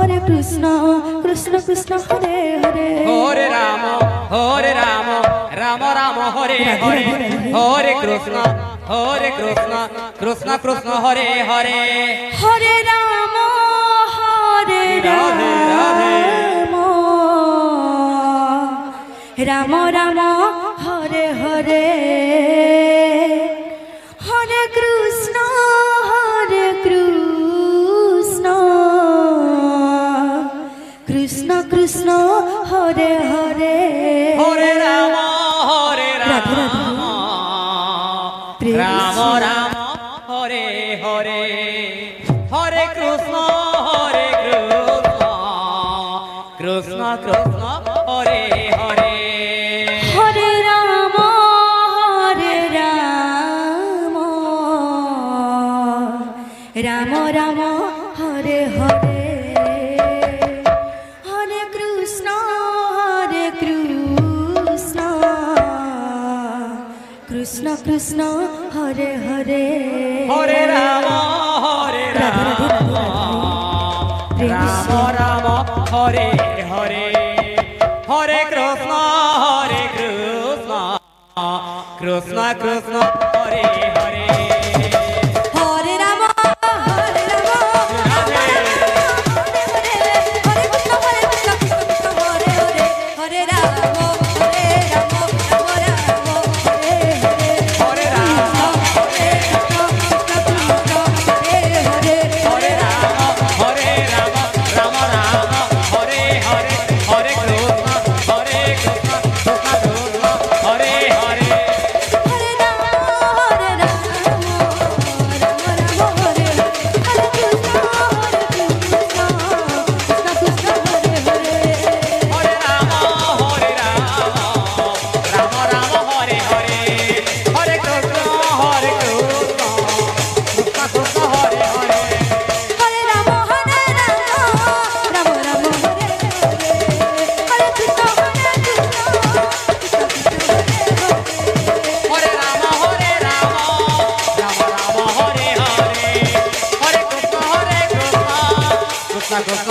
Hare Krishna Krishna Krishna Hare Hare Hare Ram Ram Ram Hare Hare Hare Krishna Krishna Krishna Hare Hare Hare Ram Radhe Radhe Ram Ram Hare Hare Hare Krishna Krishna Krishna Hare Hare Hare Ram Ram Ram Hare Hare Hare Krishna Krishna Krishna Hare Hare Hare Ram Ram Ram Hare Hare Hare Krishna Krishna Krishna Hare Hare Hare Ram Ram Ram Hare Hare Hare Krishna Krishna Krishna Hare Hare Hare Ram Hare Krishna Krishna Hare Hare Hare Ram Hare Hare Ram Hare Ram Ram Ram Hare Hare Hare Krishna Krishna Krishna Hare Hare Hare Ram Ram Ram Hare Hare Hare Krishna Krishna Krishna Hare Hare Hare Ram Ram Ram Hare Hare Hare Krishna Krishna Krishna Krishna